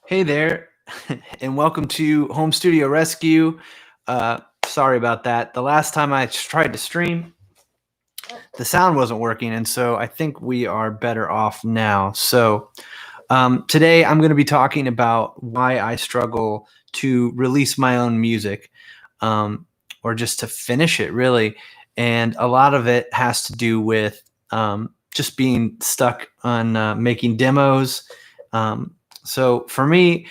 Hey there, and welcome to Home Studio Rescue. Sorry about that. The last time I tried to stream, the sound wasn't working, and so I think we are better off now. Today I'm going to be talking about why I struggle to release my own music, or just to finish it, really. And a lot of it has to do with just being stuck on making demos. So for me,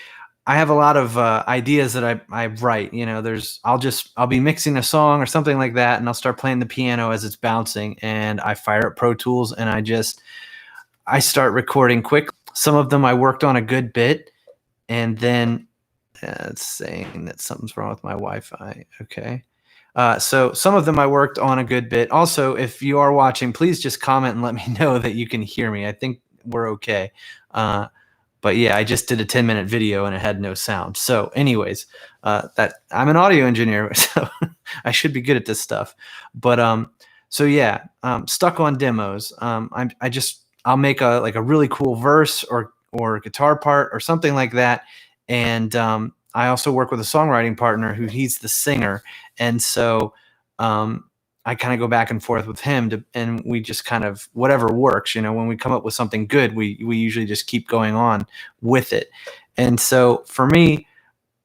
I have a lot of ideas that I write. I'll be mixing a song or something like that, and I'll start playing the piano as it's bouncing, and I fire up Pro Tools, and I start recording quick. Some of them I worked on a good bit, and then it's saying that something's wrong with my Wi-Fi. Okay. So some of them I worked on a good bit. Also, if you are watching, please just comment and let me know that you can hear me. I think we're okay. But yeah, I just did a 10-minute video and it had no sound. So anyways, that I'm an audio engineer, so I should be good at this stuff. But so yeah, stuck on demos. I'll make a really cool verse or guitar part or something like that. And I also work with a songwriting partner he's the singer. And so I kind of go back and forth with him and we just kind of whatever works, when we come up with something good, we usually just keep going on with it. And so for me,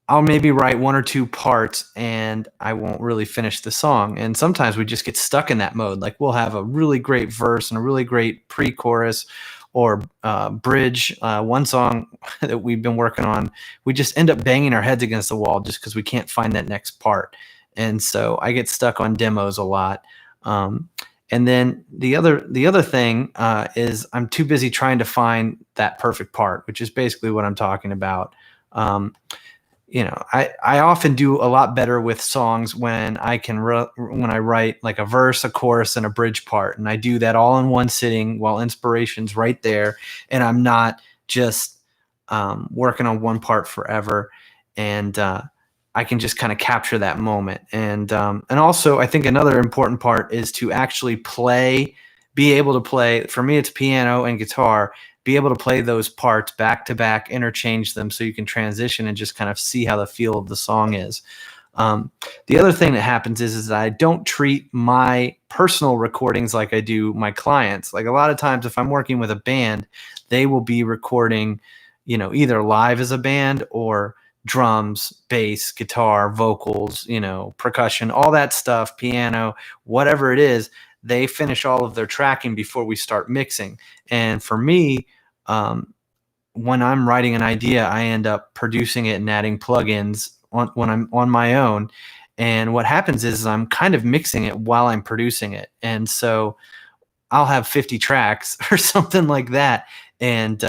I'll maybe write one or two parts and I won't really finish the song. And sometimes we just get stuck in that mode. Like we'll have a really great verse and a really great pre-chorus or bridge. One song that we've been working on, we just end up banging our heads against the wall just because we can't find that next part. And so I get stuck on demos a lot. And then the other thing is I'm too busy trying to find that perfect part, which is basically what I'm talking about. I often do a lot better with songs when when I write like a verse, a chorus, and a bridge part, and I do that all in one sitting while inspiration's right there, and I'm not just working on one part forever, and I can just kind of capture that moment. And also, I think another important part is to actually be able to play. For me, it's piano and guitar. Be able to play those parts back to back, interchange them so you can transition and just kind of see how the feel of the song is. The other thing that happens is that I don't treat my personal recordings like I do my clients. Like a lot of times if I'm working with a band, they will be recording, either live as a band or drums, bass, guitar, vocals, percussion, all that stuff, piano, whatever it is. They finish all of their tracking before we start mixing. And for me, when I'm writing an idea, I end up producing it and adding plugins when I'm on my own. And what happens is I'm kind of mixing it while I'm producing it. And so I'll have 50 tracks or something like that. And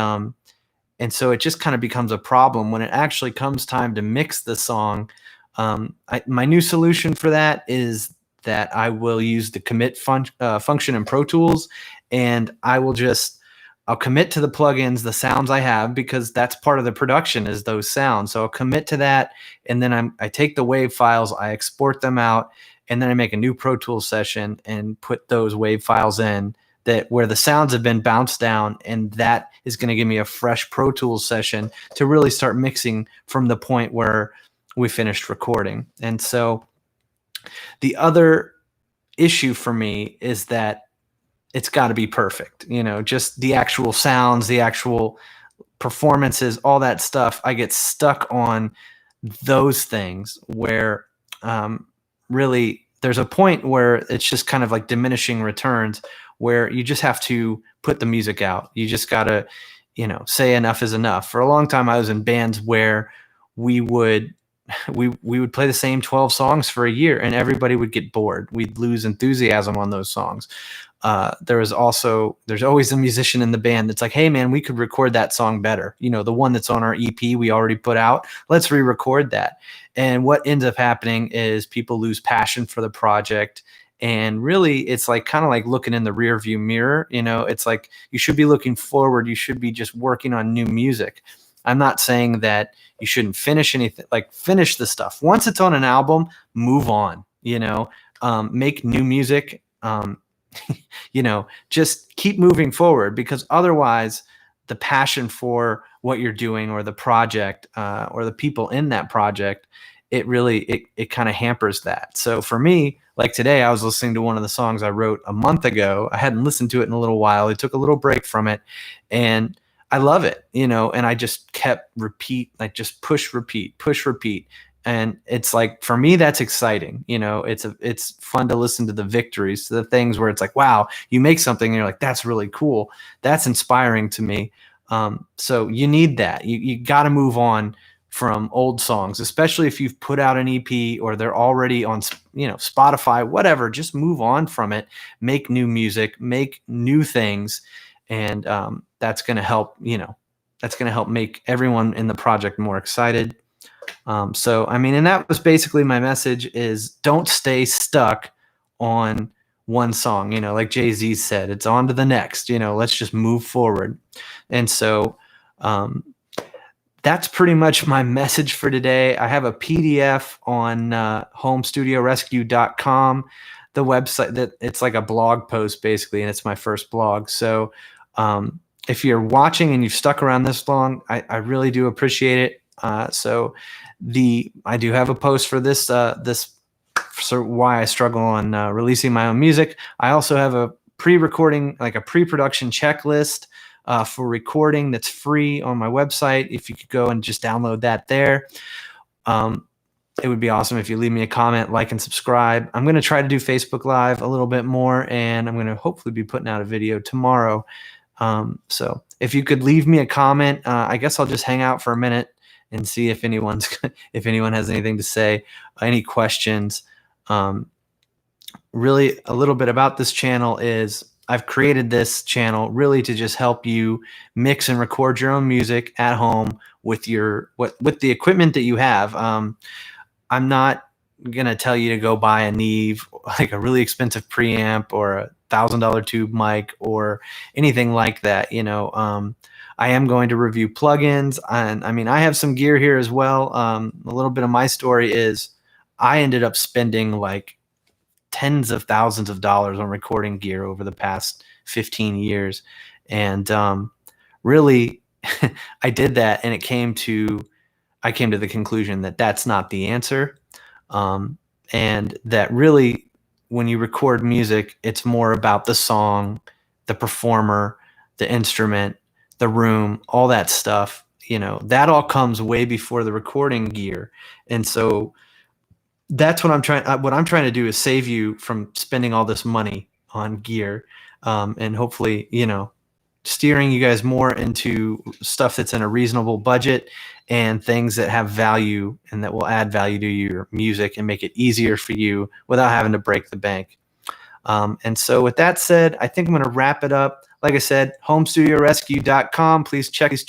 so it just kind of becomes a problem when it actually comes time to mix the song. My new solution for that is that I will use the commit function in Pro Tools, and I'll commit to the plugins, the sounds I have, because that's part of the production is those sounds. So I'll commit to that, and then I take the WAV files, I export them out, and then I make a new Pro Tools session and put those WAV files in where the sounds have been bounced down, and that is going to give me a fresh Pro Tools session to really start mixing from the point where we finished recording. And so the other issue for me is that it's got to be perfect, just the actual sounds, the actual performances, all that stuff. I get stuck on those things where really there's a point where it's just kind of like diminishing returns, where you just have to put the music out. You just got to, say enough is enough. For a long time, I was in bands where we would play the same 12 songs for a year and everybody would get bored. We'd lose enthusiasm on those songs. There's always a musician in the band that's like, hey man, we could record that song better. The one that's on our EP we already put out, let's re-record that. And what ends up happening is people lose passion for the project. And really it's like kind of like looking in the rear view mirror. It's like you should be looking forward. You should be just working on new music. I'm not saying that you shouldn't finish anything, like finish the stuff. Once it's on an album, move on, make new music, just keep moving forward, because otherwise the passion for what you're doing or the project or the people in that project, it kind of hampers that. So for me, like today, I was listening to one of the songs I wrote a month ago. I hadn't listened to it in a little while. I took a little break from it, and I love it, and I just kept just push, repeat. And it's like, for me, that's exciting. It's fun to listen to the victories, to the things where it's like, wow, you make something and you're like, that's really cool. That's inspiring to me. So you need that. You got to move on from old songs, especially if you've put out an EP or they're already on, Spotify, whatever. Just move on from it, make new music, make new things. And that's going to help, make everyone in the project more excited. And that was basically my message, is don't stay stuck on one song, like Jay-Z said, it's on to the next, let's just move forward. And so that's pretty much my message for today. I have a PDF on homestudiorescue.com, the website that it's like a blog post basically, and it's my first blog. So if you're watching and you've stuck around this long, I really do appreciate it. So I do have a post for this why I struggle on releasing my own music. I also have a pre-production checklist for recording that's free on my website. If you could go and just download that there, it would be awesome if you leave me a comment, like, and subscribe. I'm going to try to do Facebook Live a little bit more, and I'm going to hopefully be putting out a video tomorrow. So if you could leave me a comment, I guess I'll just hang out for a minute and see if anyone has anything to say, any questions. Really, a little bit about this channel is I've created this channel really to just help you mix and record your own music at home with the equipment that you have. I'm not gonna tell you to go buy a Neve, like a really expensive preamp or $1,000 tube mic or anything like that. I am going to review plugins, and I have some gear here as well. A little bit of my story is I ended up spending like tens of thousands of dollars on recording gear over the past 15 years. And really, I did that, and I came to the conclusion that that's not the answer. And that really, when you record music, it's more about the song, the performer, the instrument, the room, all that stuff. That all comes way before the recording gear. And so that's what I'm trying to do, is save you from spending all this money on gear, and hopefully, steering you guys more into stuff that's in a reasonable budget and things that have value and that will add value to your music and make it easier for you without having to break the bank. And so with that said, I think I'm going to wrap it up. Like I said, homestudiorescue.com. Please check his